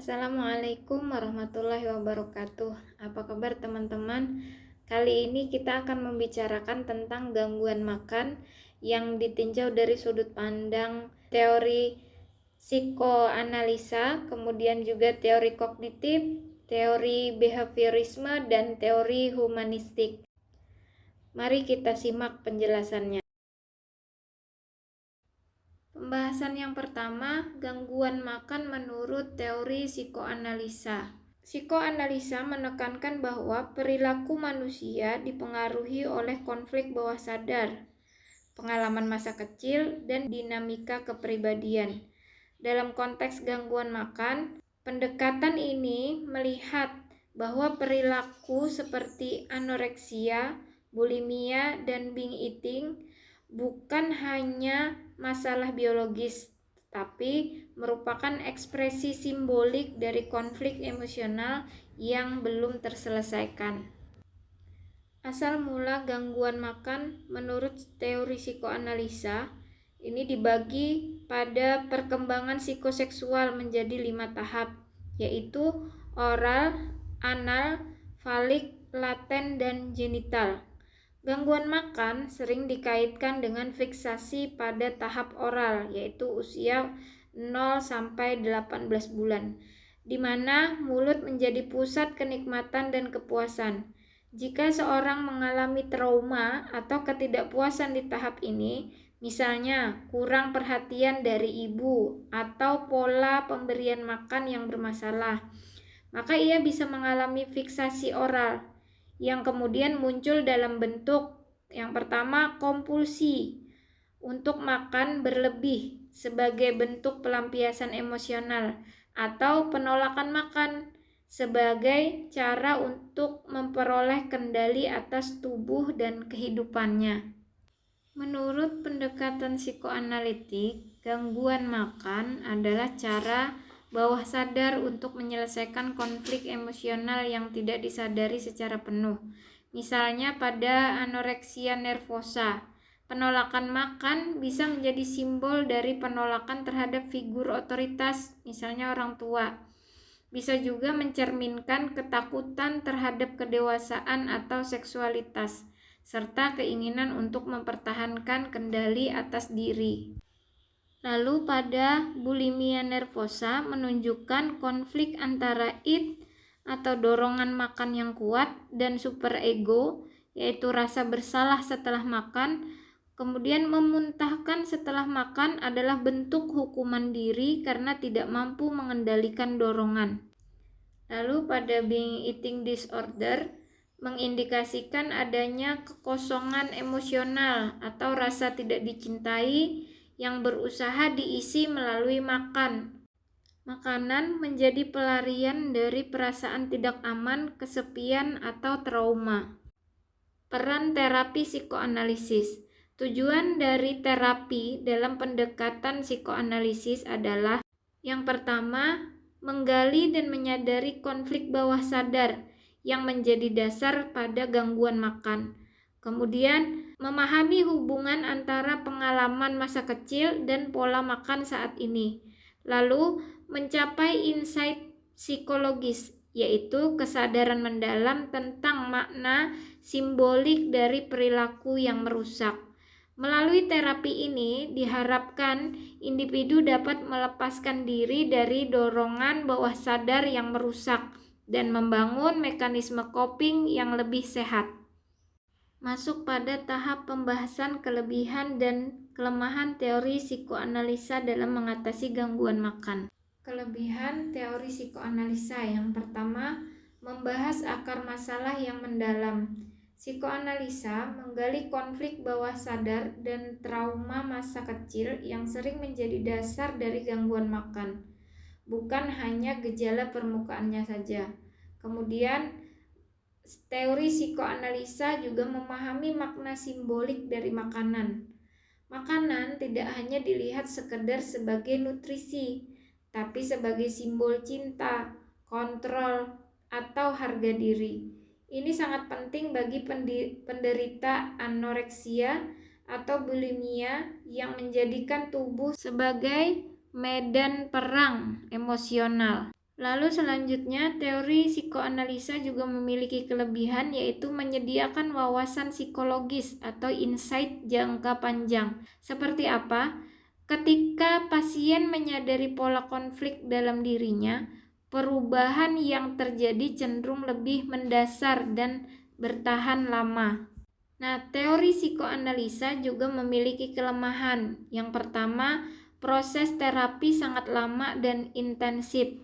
Assalamualaikum warahmatullahi wabarakatuh. Apa kabar teman-teman? Kali ini kita akan membicarakan tentang gangguan makan yang ditinjau dari sudut pandang teori psikoanalisa, kemudian juga teori kognitif, teori behaviorisme, dan teori humanistik. Mari kita simak penjelasannya. Pembahasan yang pertama, gangguan makan menurut teori psikoanalisa. Psikoanalisa menekankan bahwa perilaku manusia dipengaruhi oleh konflik bawah sadar, pengalaman masa kecil, dan dinamika kepribadian. Dalam konteks gangguan makan, pendekatan ini melihat bahwa perilaku seperti anoreksia, bulimia, dan binge eating bukan hanya masalah biologis, tapi merupakan ekspresi simbolik dari konflik emosional yang belum terselesaikan. Asal mula gangguan makan menurut teori psikoanalisa ini dibagi pada perkembangan psikoseksual menjadi 5 tahap, yaitu oral, anal, falik, laten, dan genital. Gangguan makan sering dikaitkan dengan fiksasi pada tahap oral, yaitu usia 0-18 bulan, di mana mulut menjadi pusat kenikmatan dan kepuasan. Jika seorang mengalami trauma atau ketidakpuasan di tahap ini, misalnya kurang perhatian dari ibu atau pola pemberian makan yang bermasalah, maka ia bisa mengalami fiksasi oral yang kemudian muncul dalam bentuk yang pertama, kompulsi untuk makan berlebih sebagai bentuk pelampiasan emosional, atau penolakan makan sebagai cara untuk memperoleh kendali atas tubuh dan kehidupannya. Menurut pendekatan psikoanalitik, gangguan makan adalah cara bawah sadar untuk menyelesaikan konflik emosional yang tidak disadari secara penuh. Misalnya pada anoreksia nervosa, penolakan makan bisa menjadi simbol dari penolakan terhadap figur otoritas, misalnya orang tua. Bisa juga mencerminkan ketakutan terhadap kedewasaan atau seksualitas, serta keinginan untuk mempertahankan kendali atas diri. Lalu pada bulimia nervosa menunjukkan konflik antara id atau dorongan makan yang kuat dan superego, yaitu rasa bersalah setelah makan. Kemudian memuntahkan setelah makan adalah bentuk hukuman diri karena tidak mampu mengendalikan dorongan. Lalu pada binge eating disorder mengindikasikan adanya kekosongan emosional atau rasa tidak dicintai yang berusaha diisi melalui makan. Makanan menjadi pelarian dari perasaan tidak aman, kesepian, atau trauma. Peran terapi psikoanalisis. Tujuan dari terapi dalam pendekatan psikoanalisis adalah yang pertama, menggali dan menyadari konflik bawah sadar yang menjadi dasar pada gangguan makan. Kemudian, memahami hubungan antara pengalaman masa kecil dan pola makan saat ini. Lalu, mencapai insight psikologis, yaitu kesadaran mendalam tentang makna simbolik dari perilaku yang merusak. Melalui terapi ini diharapkan individu dapat melepaskan diri dari dorongan bawah sadar yang merusak dan membangun mekanisme coping yang lebih sehat. Masuk pada tahap pembahasan kelebihan dan kelemahan teori psikoanalisa dalam mengatasi gangguan makan. Kelebihan teori psikoanalisa yang pertama, membahas akar masalah yang mendalam. Psikoanalisa menggali konflik bawah sadar dan trauma masa kecil yang sering menjadi dasar dari gangguan makan, bukan hanya gejala permukaannya saja. Kemudian, teori psikoanalisa juga memahami makna simbolik dari makanan. Makanan tidak hanya dilihat sekedar sebagai nutrisi, tapi sebagai simbol cinta, kontrol, atau harga diri. Ini sangat penting bagi penderita anoreksia atau bulimia yang menjadikan tubuh sebagai medan perang emosional. Lalu selanjutnya, teori psikoanalisa juga memiliki kelebihan, yaitu menyediakan wawasan psikologis atau insight jangka panjang. Seperti apa? Ketika pasien menyadari pola konflik dalam dirinya, perubahan yang terjadi cenderung lebih mendasar dan bertahan lama. Nah, teori psikoanalisa juga memiliki kelemahan. Yang pertama, proses terapi sangat lama dan intensif.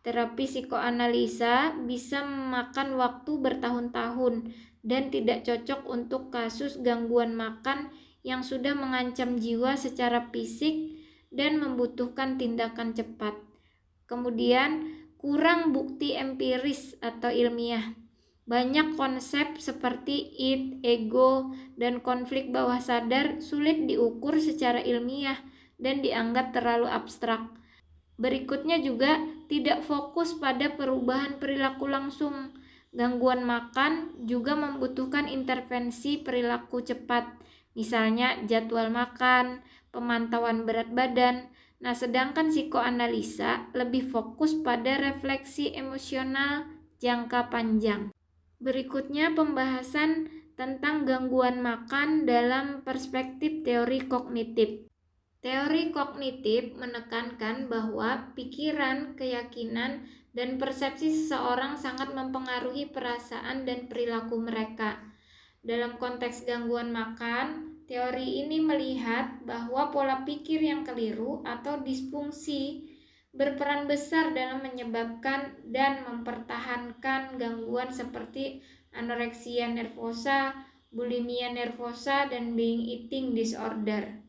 Terapi psikoanalisa bisa memakan waktu bertahun-tahun dan tidak cocok untuk kasus gangguan makan yang sudah mengancam jiwa secara fisik dan membutuhkan tindakan cepat. Kemudian, kurang bukti empiris atau ilmiah. Banyak konsep seperti id, ego, dan konflik bawah sadar sulit diukur secara ilmiah dan dianggap terlalu abstrak. Berikutnya juga tidak fokus pada perubahan perilaku langsung. Gangguan makan juga membutuhkan intervensi perilaku cepat, misalnya jadwal makan, pemantauan berat badan. Nah, sedangkan psikoanalisa lebih fokus pada refleksi emosional jangka panjang. Berikutnya pembahasan tentang gangguan makan dalam perspektif teori kognitif. Teori kognitif menekankan bahwa pikiran, keyakinan, dan persepsi seseorang sangat mempengaruhi perasaan dan perilaku mereka. Dalam konteks gangguan makan, teori ini melihat bahwa pola pikir yang keliru atau disfungsi berperan besar dalam menyebabkan dan mempertahankan gangguan seperti anoreksia nervosa, bulimia nervosa, dan binge eating disorder.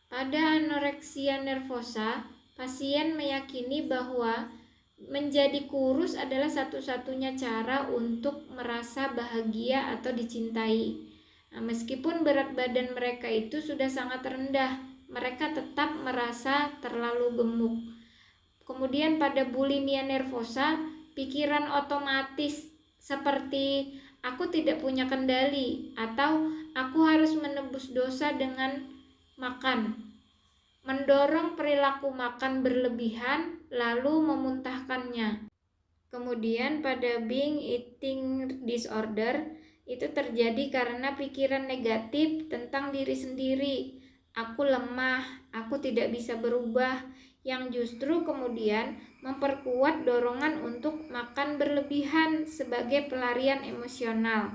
Pada anoreksia nervosa, pasien meyakini bahwa menjadi kurus adalah satu-satunya cara untuk merasa bahagia atau dicintai. Nah, meskipun berat badan mereka itu sudah sangat rendah, mereka tetap merasa terlalu gemuk. Kemudian pada bulimia nervosa, pikiran otomatis seperti aku tidak punya kendali atau aku harus menebus dosa dengan makan, mendorong perilaku makan berlebihan lalu memuntahkannya. Kemudian pada binge eating disorder itu terjadi karena pikiran negatif tentang diri sendiri. Aku lemah, aku tidak bisa berubah, yang justru kemudian memperkuat dorongan untuk makan berlebihan sebagai pelarian emosional.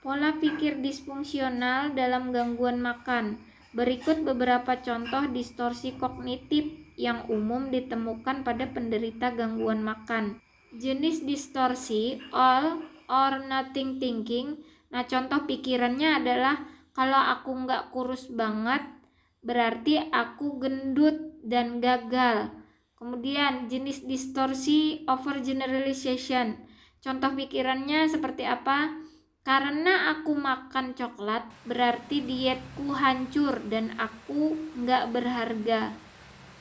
Pola pikir disfungsional dalam gangguan makan. Berikut beberapa contoh distorsi kognitif yang umum ditemukan pada penderita gangguan makan. Jenis distorsi all or nothing thinking. Nah, contoh pikirannya adalah kalau aku nggak kurus banget, berarti aku gendut dan gagal. Kemudian jenis distorsi overgeneralization. Contoh pikirannya seperti apa? Karena aku makan coklat, berarti dietku hancur dan aku nggak berharga.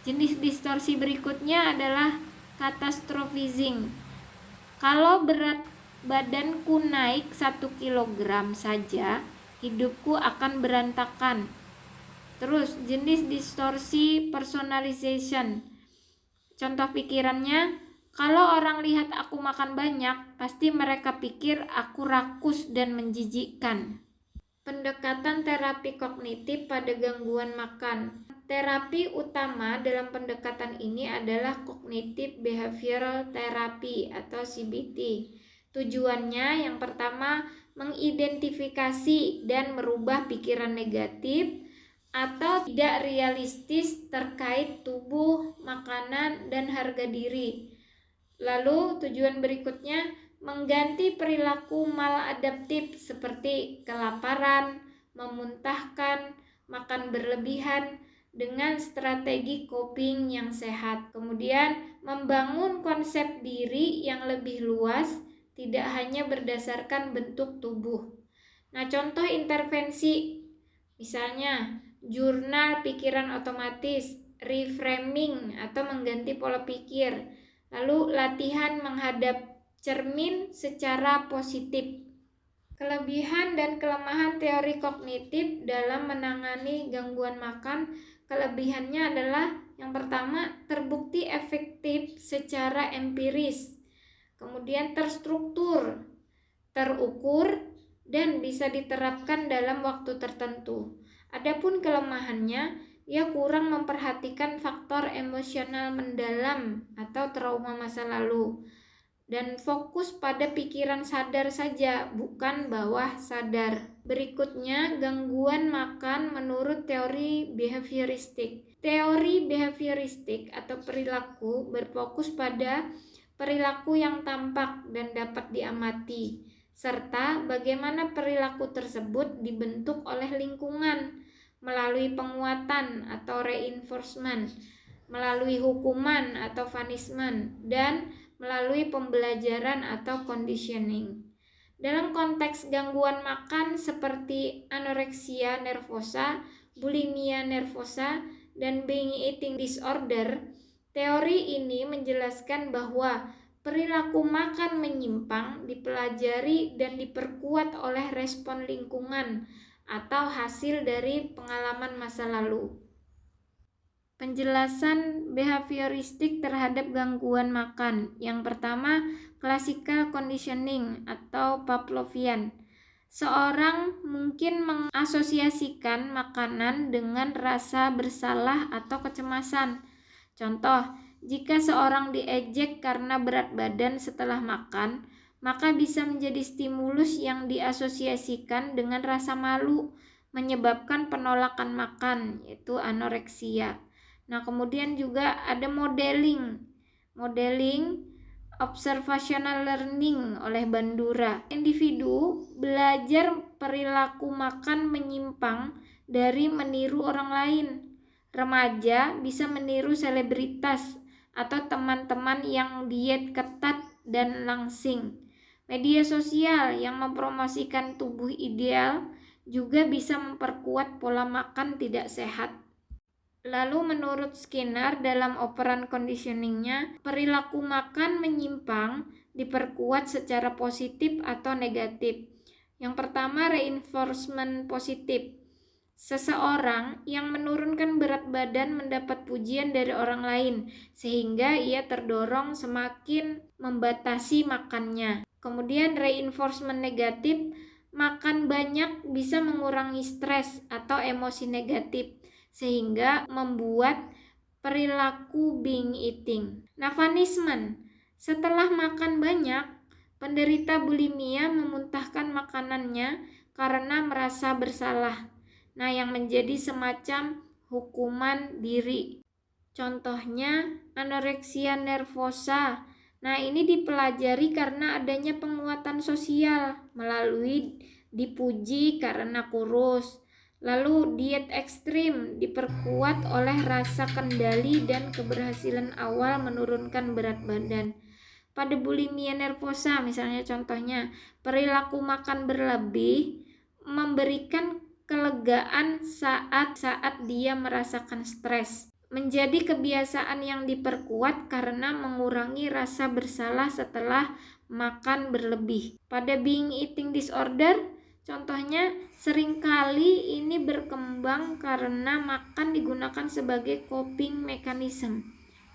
Jenis distorsi berikutnya adalah catastrophizing. Kalau berat badanku naik 1 kilogram saja, hidupku akan berantakan. Terus jenis distorsi personalization. Contoh pikirannya, kalau orang lihat aku makan banyak, pasti mereka pikir aku rakus dan menjijikkan. Pendekatan terapi kognitif pada gangguan makan. Terapi utama dalam pendekatan ini adalah Cognitive Behavioral Therapy atau CBT. Tujuannya yang pertama, mengidentifikasi dan merubah pikiran negatif atau tidak realistis terkait tubuh, makanan, dan harga diri. Lalu tujuan berikutnya, mengganti perilaku maladaptif seperti kelaparan, memuntahkan, makan berlebihan dengan strategi coping yang sehat. Kemudian membangun konsep diri yang lebih luas, tidak hanya berdasarkan bentuk tubuh. Nah, contoh intervensi misalnya jurnal pikiran otomatis, reframing atau mengganti pola pikir, lalu latihan menghadap cermin secara positif. Kelebihan dan kelemahan teori kognitif dalam menangani gangguan makan. Kelebihannya adalah yang pertama, terbukti efektif secara empiris, kemudian terstruktur, terukur, dan bisa diterapkan dalam waktu tertentu. Adapun kelemahannya, ia kurang memperhatikan faktor emosional mendalam atau trauma masa lalu dan fokus pada pikiran sadar saja, bukan bawah sadar. Berikutnya, gangguan makan menurut teori behavioristik. Teori behavioristik atau perilaku berfokus pada perilaku yang tampak dan dapat diamati, serta bagaimana perilaku tersebut dibentuk oleh lingkungan melalui penguatan atau reinforcement, melalui hukuman atau punishment, dan melalui pembelajaran atau conditioning. Dalam konteks gangguan makan seperti anoreksia nervosa, bulimia nervosa, dan binge eating disorder, teori ini menjelaskan bahwa perilaku makan menyimpang dipelajari dan diperkuat oleh respon lingkungan atau hasil dari pengalaman masa lalu. Penjelasan behavioristik terhadap gangguan makan. Yang pertama, classical conditioning atau Pavlovian. Seorang mungkin mengasosiasikan makanan dengan rasa bersalah atau kecemasan. Contoh, jika seorang diejek karena berat badan setelah makan, maka bisa menjadi stimulus yang diasosiasikan dengan rasa malu, menyebabkan penolakan makan, yaitu anoreksia. Nah, kemudian juga ada modeling observational learning oleh Bandura. Individu belajar perilaku makan menyimpang dari meniru orang lain. Remaja bisa meniru selebritas atau teman-teman yang diet ketat dan langsing. Media sosial yang mempromosikan tubuh ideal juga bisa memperkuat pola makan tidak sehat. Lalu menurut Skinner dalam operan conditioningnya, perilaku makan menyimpang diperkuat secara positif atau negatif. Yang pertama, reinforcement positif. Seseorang yang menurunkan berat badan mendapat pujian dari orang lain, sehingga ia terdorong semakin membatasi makannya. Kemudian reinforcement negatif, makan banyak bisa mengurangi stres atau emosi negatif, sehingga membuat perilaku binge eating. Nah, punishment. Setelah makan banyak, penderita bulimia memuntahkan makanannya karena merasa bersalah. Nah, yang menjadi semacam hukuman diri. Contohnya anoreksia nervosa. Nah, ini dipelajari karena adanya penguatan sosial melalui dipuji karena kurus. Lalu diet ekstrim diperkuat oleh rasa kendali dan keberhasilan awal menurunkan berat badan. Pada bulimia nervosa misalnya contohnya, perilaku makan berlebih memberikan kelegaan saat dia merasakan stres. Menjadi kebiasaan yang diperkuat karena mengurangi rasa bersalah setelah makan berlebih. Pada binge eating disorder, contohnya seringkali ini berkembang karena makan digunakan sebagai coping mechanism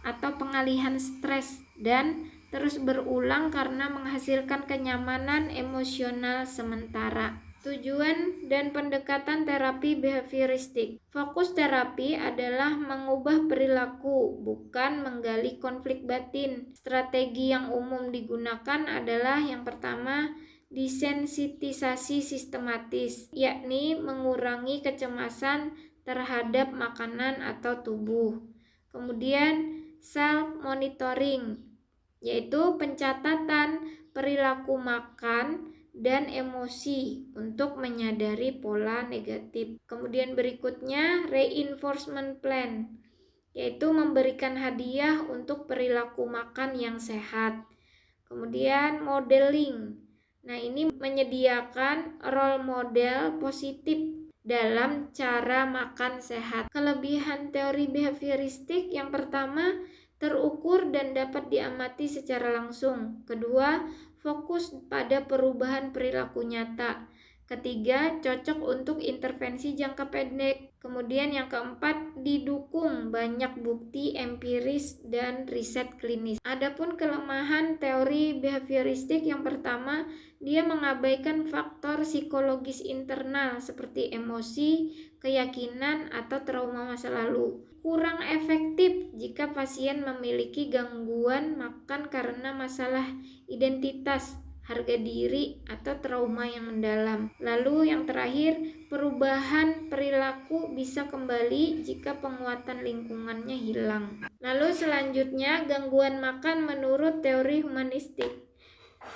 atau pengalihan stres dan terus berulang karena menghasilkan kenyamanan emosional sementara. Tujuan dan pendekatan terapi behavioristik. Fokus terapi adalah mengubah perilaku, bukan menggali konflik batin. Strategi yang umum digunakan adalah yang pertama, desensitisasi sistematis, yakni mengurangi kecemasan terhadap makanan atau tubuh. Kemudian self monitoring, yaitu pencatatan perilaku makan dan emosi untuk menyadari pola negatif. Kemudian berikutnya reinforcement plan, yaitu memberikan hadiah untuk perilaku makan yang sehat. Kemudian modeling. Nah, ini menyediakan role model positif dalam cara makan sehat. Kelebihan teori behavioristik yang pertama, terukur dan dapat diamati secara langsung. Kedua, fokus pada perubahan perilaku nyata. Ketiga, cocok untuk intervensi jangka pendek. Kemudian yang keempat, didukung banyak bukti empiris dan riset klinis. Adapun kelemahan teori behavioristik yang pertama, dia mengabaikan faktor psikologis internal seperti emosi, keyakinan, atau trauma masa lalu. Kurang efektif jika pasien memiliki gangguan makan karena masalah identitas, harga diri, atau trauma yang mendalam. Lalu yang terakhir, perubahan perilaku bisa kembali jika penguatan lingkungannya hilang. Lalu selanjutnya, gangguan makan menurut teori humanistik.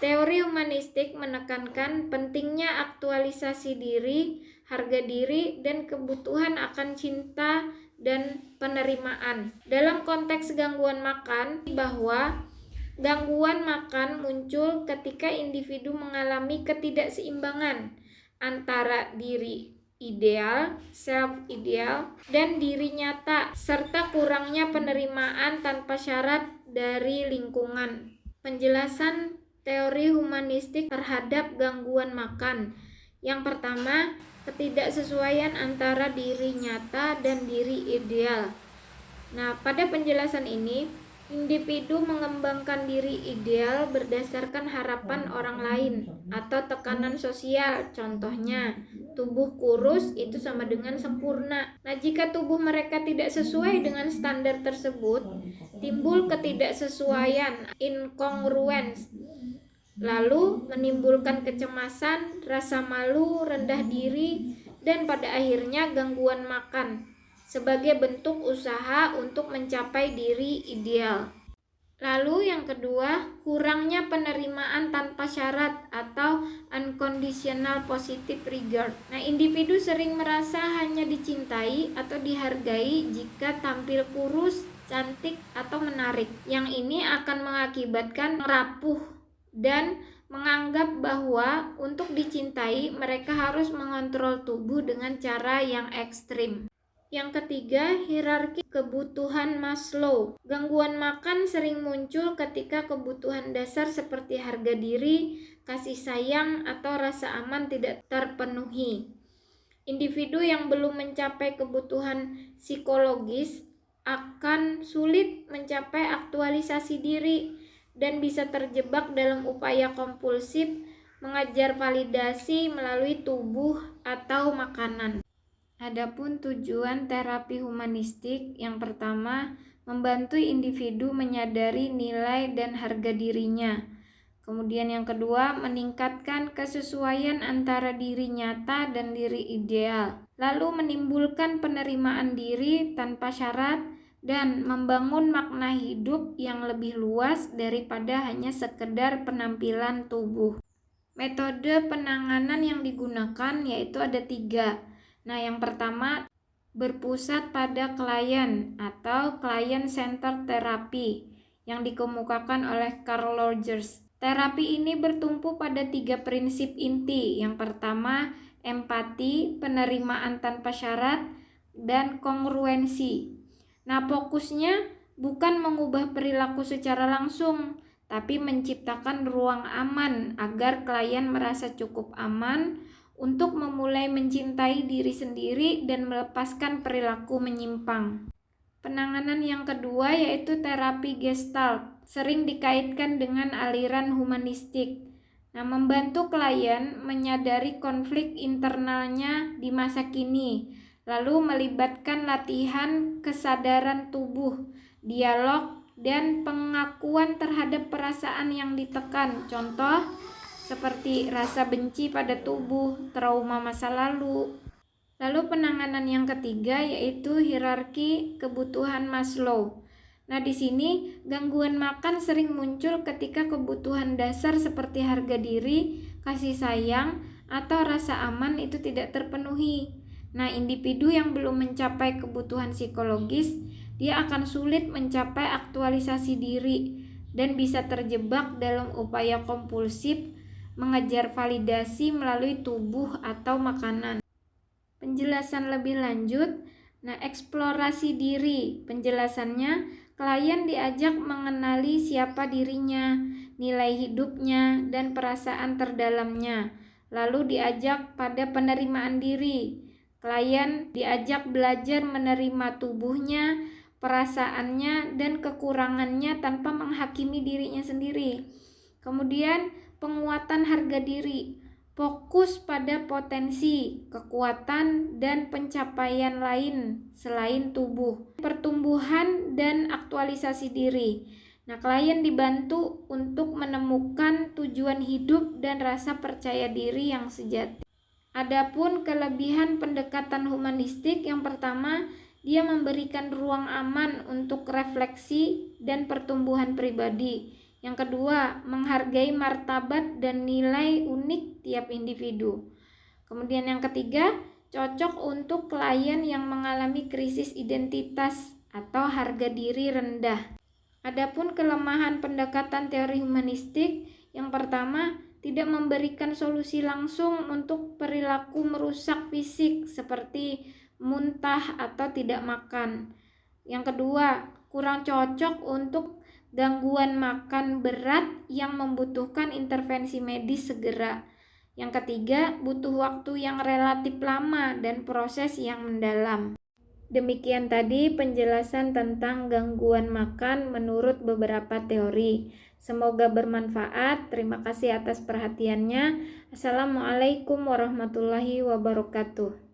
Teori humanistik menekankan pentingnya aktualisasi diri, harga diri, dan kebutuhan akan cinta dan penerimaan. Dalam konteks gangguan makan, bahwa gangguan makan muncul ketika individu mengalami ketidakseimbangan antara diri ideal, self-ideal, dan diri nyata, serta kurangnya penerimaan tanpa syarat dari lingkungan. Penjelasan teori humanistik terhadap gangguan makan. Yang pertama, ketidaksesuaian antara diri nyata dan diri ideal. Nah, pada penjelasan ini, individu mengembangkan diri ideal berdasarkan harapan orang lain atau tekanan sosial. Contohnya, tubuh kurus itu sama dengan sempurna. Nah, jika tubuh mereka tidak sesuai dengan standar tersebut, timbul ketidaksesuaian, incongruence, lalu menimbulkan kecemasan, rasa malu, rendah diri, dan pada akhirnya gangguan makan sebagai bentuk usaha untuk mencapai diri ideal. Lalu yang kedua, kurangnya penerimaan tanpa syarat atau unconditional positive regard. Nah, individu sering merasa hanya dicintai atau dihargai jika tampil kurus, cantik, atau menarik. Yang ini akan mengakibatkan rapuh dan menganggap bahwa untuk dicintai mereka harus mengontrol tubuh dengan cara yang ekstrim. Yang ketiga, hierarki kebutuhan Maslow. Gangguan makan sering muncul ketika kebutuhan dasar seperti harga diri, kasih sayang, atau rasa aman tidak terpenuhi. Individu yang belum mencapai kebutuhan psikologis akan sulit mencapai aktualisasi diri dan bisa terjebak dalam upaya kompulsif mengejar validasi melalui tubuh atau makanan. Adapun tujuan terapi humanistik, yang pertama, membantu individu menyadari nilai dan harga dirinya. Kemudian yang kedua, meningkatkan kesesuaian antara diri nyata dan diri ideal. Lalu menimbulkan penerimaan diri tanpa syarat dan membangun makna hidup yang lebih luas daripada hanya sekedar penampilan tubuh. Metode penanganan yang digunakan yaitu ada 3. Nah, yang pertama, berpusat pada klien atau client-centered therapy yang dikemukakan oleh Carl Rogers. Terapi ini bertumpu pada 3 prinsip inti. Yang pertama, empati, penerimaan tanpa syarat, dan kongruensi. Nah, fokusnya bukan mengubah perilaku secara langsung, tapi menciptakan ruang aman agar klien merasa cukup aman untuk memulai mencintai diri sendiri dan melepaskan perilaku menyimpang. Penanganan yang kedua yaitu terapi Gestalt, sering dikaitkan dengan aliran humanistik. Nah, membantu klien menyadari konflik internalnya di masa kini, lalu melibatkan latihan kesadaran tubuh, dialog, dan pengakuan terhadap perasaan yang ditekan. Contoh, seperti rasa benci pada tubuh, trauma masa lalu. Lalu penanganan yang ketiga yaitu hierarki kebutuhan Maslow. Nah, di sini gangguan makan sering muncul ketika kebutuhan dasar seperti harga diri, kasih sayang, atau rasa aman itu tidak terpenuhi. Nah, individu yang belum mencapai kebutuhan psikologis, dia akan sulit mencapai aktualisasi diri dan bisa terjebak dalam upaya kompulsif mengejar validasi melalui tubuh atau makanan. Penjelasan lebih lanjut, nah, eksplorasi diri. Penjelasannya, klien diajak mengenali siapa dirinya, nilai hidupnya, dan perasaan terdalamnya. Lalu diajak pada penerimaan diri. Klien diajak belajar menerima tubuhnya, perasaannya, dan kekurangannya tanpa menghakimi dirinya sendiri. Kemudian penguatan harga diri. Fokus pada potensi, kekuatan, dan pencapaian lain selain tubuh. Pertumbuhan dan aktualisasi diri. Nah, klien dibantu untuk menemukan tujuan hidup dan rasa percaya diri yang sejati. Adapun kelebihan pendekatan humanistik, yang pertama, dia memberikan ruang aman untuk refleksi dan pertumbuhan pribadi. Yang kedua, menghargai martabat dan nilai unik tiap individu. Kemudian yang ketiga, cocok untuk klien yang mengalami krisis identitas atau harga diri rendah. Adapun kelemahan pendekatan teori humanistik, yang pertama, tidak memberikan solusi langsung untuk perilaku merusak fisik seperti muntah atau tidak makan. Yang kedua, kurang cocok untuk gangguan makan berat yang membutuhkan intervensi medis segera. Yang ketiga, butuh waktu yang relatif lama dan proses yang mendalam. Demikian tadi penjelasan tentang gangguan makan menurut beberapa teori. Semoga bermanfaat. Terima kasih atas perhatiannya. Assalamualaikum warahmatullahi wabarakatuh.